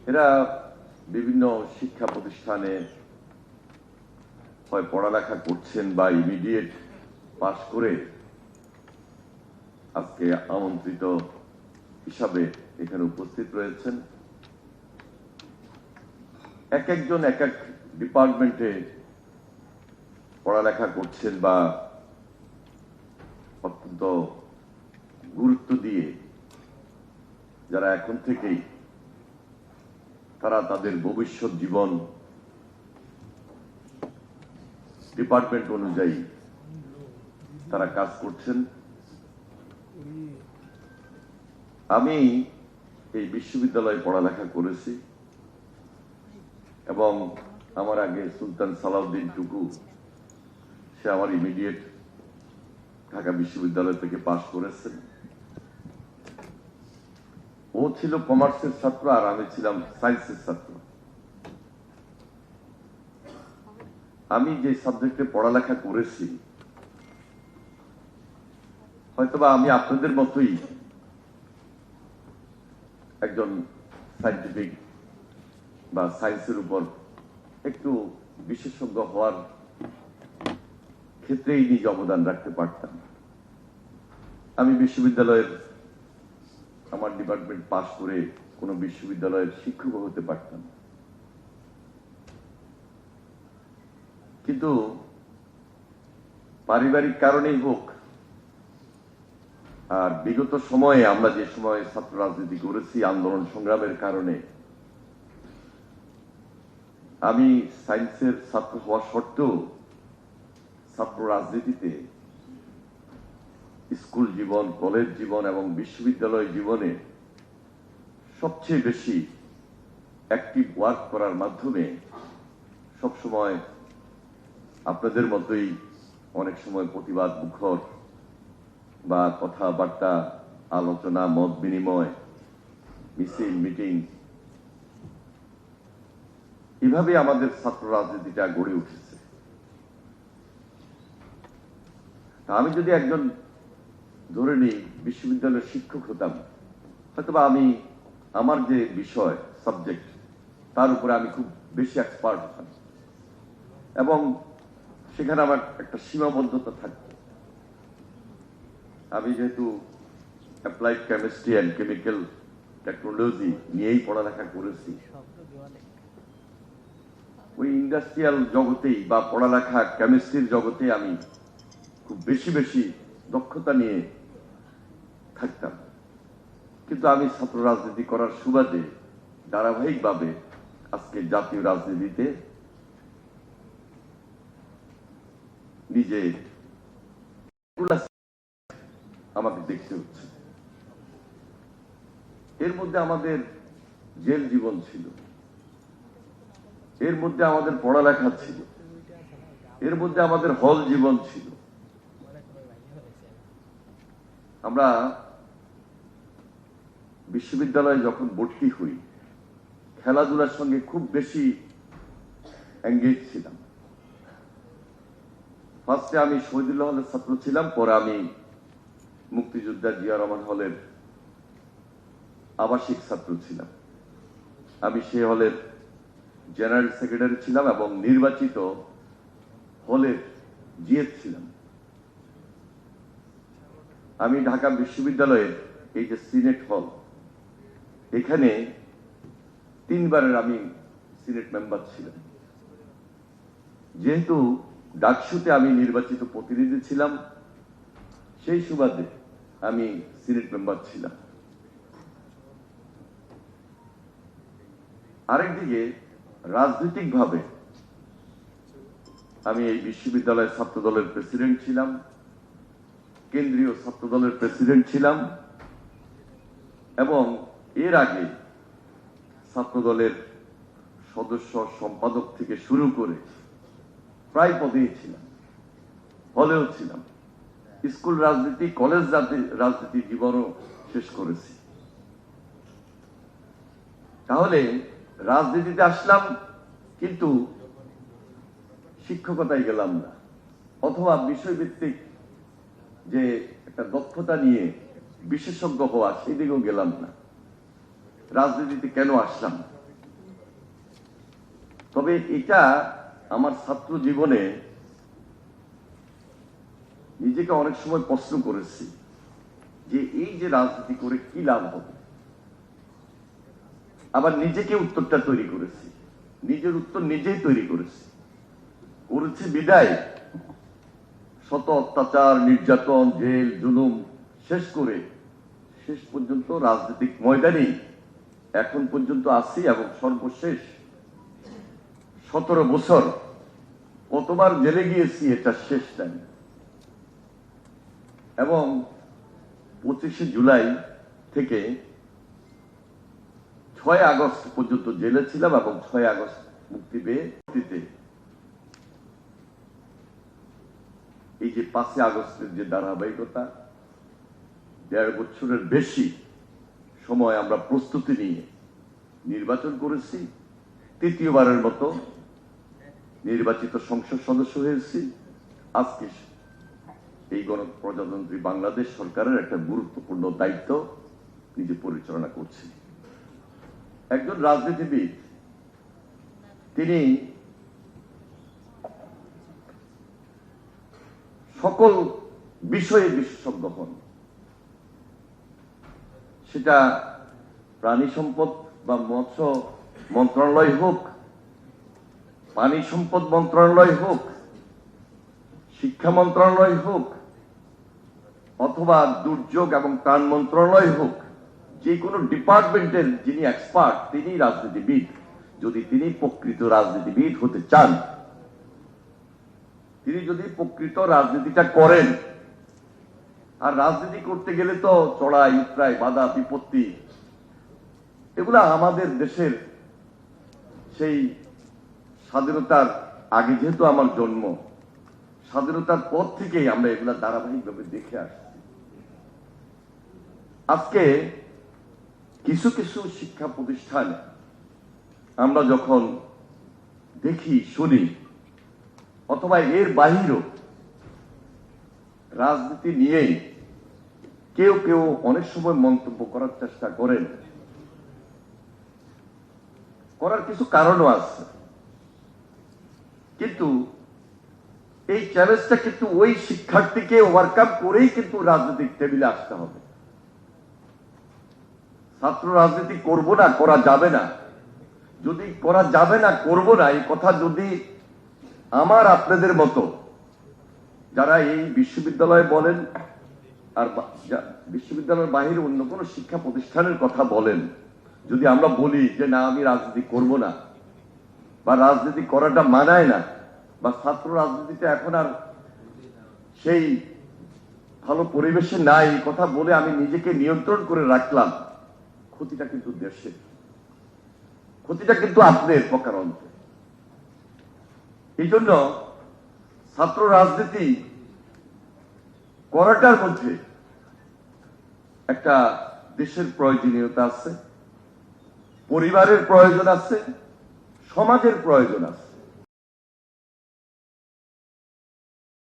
এরা বিভিন্ন শিক্ষা প্রতিষ্ঠানে হয় পড়ালেখা করছেন বা ইমিডিয়েট পাশ করে আজকে আমন্ত্রিত হিসাবে এখানে উপস্থিত রয়েছেন। এক একজন এক এক ডিপার্টমেন্টে পড়ালেখা করছেন বা অত্যন্ত গুরুত্ব দিয়ে যারা এখন থেকেই তারা তাদের ভবিষ্যৎ জীবন ডিপার্টমেন্ট অনুযায়ী তারা কাজ করছেন। আমি এই বিশ্ববিদ্যালয়ে পড়ালেখা করেছি এবং আমার আগে সুলতান সালাউদ্দিন টুকু, সে আমার ইমিডিয়েট ঢাকা বিশ্ববিদ্যালয় থেকে পাশ করেছেন। ও ছিল কমার্সের ছাত্র আর আমি ছিলাম সায়েন্সের ছাত্র। আমি যে সাবজেক্টে পড়ালেখা করেছি হয়তোবা আমি আপনাদের মতোই একজন সায়েন্টিফিক বা সায়েন্সের উপর একটু বিশেষজ্ঞ হওয়ার ক্ষেত্রেই নিজ অবদান রাখতে পারতাম। আমি বিশ্ববিদ্যালয়ের আমার ডিপার্টমেন্ট পাশ করে কোনো বিশ্ববিদ্যালয়ের শিক্ষক হতে পারতাম, কিন্তু পারিবারিক কারণেই হোক আর বিগত সময়ে আমরা যে সময় ছাত্র রাজনীতি করেছি আন্দোলন সংগ্রামের কারণে আমি সায়েন্সের ছাত্র হওয়া সত্ত্বেও ছাত্র রাজনীতিতে স্কুল জীবন, কলেজ জীবন এবং বিশ্ববিদ্যালয় জীবনে সবচেয়ে বেশি অ্যাক্টিভ ওয়ার্ক করার মাধ্যমে সবসময় আপনাদের মতোই অনেক সময় প্রতিবাদ মুখর বা কথাবার্তা, আলোচনা, মত বিনিময়, মিছিল, মিটিং, এভাবে আমাদের ছাত্র রাজনীতিটা গড়ে উঠেছে। আমি যদি একজন ধরে নিই বিশ্ববিদ্যালয়ের শিক্ষক হতাম, হয়তোবা আমি আমার যে বিষয় সাবজেক্ট তার উপরে আমি খুব বেশি এক্সপার্ট হতাম এবং সেখানে আমার একটা সীমাবদ্ধতা থাকত। আমি যেহেতু applied chemistry and chemical technology নিয়েই পড়ালেখা করেছি, ওই ইন্ডাস্ট্রিয়াল জগতেই বা পড়ালেখা কেমিস্ট্রির জগতে আমি খুব বেশি দক্ষতা নিয়ে থাকতাম। কিন্তু আমি ছাত্র রাজনীতি করার সুবাদে ধারাবাহিকভাবে আজকে জাতীয় রাজনীতিতে নিজে আমাকে দেখতে হচ্ছে। এর মধ্যে আমাদের জেল জীবন ছিল, এর মধ্যে আমাদের পড়ালেখা ছিল, এর মধ্যে আমাদের হল জীবন ছিল। আমরা বিশ্ববিদ্যালয়ে যখন ভর্তি হই খেলাধুলার সঙ্গে খুব বেশি এঙ্গেজ ছিলাম। ফার্স্টে আমি শহীদুল্লাহ হলের ছাত্র ছিলাম, পরে আমি মুক্তিযোদ্ধা জিয়া রহমান হলের আবাসিক ছাত্র ছিলাম। আমি সে হলের জেনারেল সেক্রেটারি ছিলাম এবং নির্বাচিত হলের জিএস ছিলাম। আমি ঢাকা বিশ্ববিদ্যালয়ের এই যে সিনেট হল, এখানে 3 বারের আমি সিনেট মেম্বার ছিলাম। যেহেতু ডাকসুতে আমি নির্বাচিত প্রতিনিধি ছিলাম, সেই সুবাদে আমি সিনেট মেম্বার ছিলাম। আরেকদিকে রাজনৈতিকভাবে আমি এই বিশ্ববিদ্যালয়ের ছাত্র দলের প্রেসিডেন্ট ছিলাম, কেন্দ্রীয় ছাত্র দলের প্রেসিডেন্ট ছিলাম এবং এর আগে ছাত্র দলের সদস্য, সম্পাদক থেকে শুরু করে প্রায় পদেই ছিলাম, হলেও ছিলাম। স্কুল রাজনীতি, কলেজ রাজনীতি জীবনও শেষ করেছি। তাহলে রাজনীতিতে আসলাম কিন্তু শিক্ষকতায় গেলাম না, অথবা বিষয়ভিত্তিক যে একটা দক্ষতা নিয়ে বিশেষজ্ঞ হওয়া সেদিকেও গেলাম না। রাজনীতিতে কেন আসলাম? তবে এটা আমার ছাত্র জীবনে নিজেকে অনেক সময় প্রশ্ন করেছি যে এই যে রাজনীতি করে কি লাভ হবে। আবার নিজেকে উত্তরটা তৈরি করেছি, নিজের উত্তর নিজেই তৈরি করেছি। বিদায় শত অত্যাচার, নির্যাতন, জেল, জুলুম শেষ করে শেষ পর্যন্ত রাজনৈতিক ময়দানে এখন পর্যন্ত আছি এবং সর্বশেষ 17 বছর কতবার জেলে গিয়েছি এটা শেষ টাইম। এবং 25শে জুলাই থেকে 6 আগস্ট পর্যন্ত জেলে ছিলাম এবং 6 আগস্ট মুক্তি পেয়ে এই যে 5 আগস্টের যে ধারাবাহিকতা, 1.5 বছরের বেশি সময় আমরা প্রস্তুতি নিয়ে নির্বাচন করেছি। তৃতীয়বারের মতো নির্বাচিত সংসদ সদস্য হয়েছি। আজকে এই গণপ্রজাতন্ত্রী বাংলাদেশ সরকারের একটা গুরুত্বপূর্ণ দায়িত্ব নিজে পরিচালনা করছি। একজন রাজনীতিবিদ তিনি সকল বিষয়ে বিশেষজ্ঞ হন, সেটা প্রাণী সম্পদ বা মৎস্য মন্ত্রণালয় হোক, পানি সম্পদ মন্ত্রণালয় হোক, শিক্ষা মন্ত্রণালয় হোক, অথবা দুর্যোগ এবং ত্রাণ মন্ত্রণালয় হোক, যে কোনো ডিপার্টমেন্টের যিনি এক্সপার্ট তিনি রাজনীতিবিদ। যদি তিনি প্রকৃত রাজনীতিবিদ হতে চান, তিনি যদি প্রকৃত রাজনীতিটা করেন, আর রাজনীতি করতে গেলে তো চড়াই উতরাই, বাধা বিপত্তি, এগুলা আমাদের দেশের সেই স্বাধীনতার আগে যেহেতু আমার জন্ম, স্বাধীনতার পর থেকেই আমরা এগুলা ধারাবাহিকভাবে দেখে আসছি। আজকে কিছু কিছু শিক্ষা প্রতিষ্ঠানে আমরা যখন দেখি, শুনি, অথবা এর বাহিরেও রাজনীতি নিয়ে কেউ কেউ অনেক সময় মন্তব্য করার চেষ্টা করেন, করার কিছু কারণও আছে। কিন্তু এই চ্যালেঞ্জটা কিন্তু ওই শিক্ষার্থীকে ওভারকাম করেই কিন্তু রাজনৈতিক টেবিলে আসতে হবে। ছাত্র রাজনীতি করব না, করা যাবে না, যদি করা যাবে না, করব না, এই কথা যদি আমার আপনাদের মতো যারা এই বিশ্ববিদ্যালয়ে বলেন আর বিশ্ববিদ্যালয়ের বাইরে অন্য কোনো শিক্ষা প্রতিষ্ঠানের কথা বলেন, যদি আমরা বলি যে না আমি রাজনীতি করব না, বা রাজনীতি করাটা মানায় না, বা ছাত্র রাজনীতিতে এখন আর সেই ভালো পরিবেশে নাই, এই কথা বলে আমি নিজেকে নিয়ন্ত্রণ করে রাখলাম, ক্ষতিটা কিন্তু দেশের, ক্ষতিটা কিন্তু আপনার প্রকারান্তে। এই জন্য ছাত্র রাজনীতি করাটার মধ্যে একটা দেশের প্রয়োজনীয়তা আছে, পরিবারের প্রয়োজন আছে, সমাজের প্রয়োজন আছে।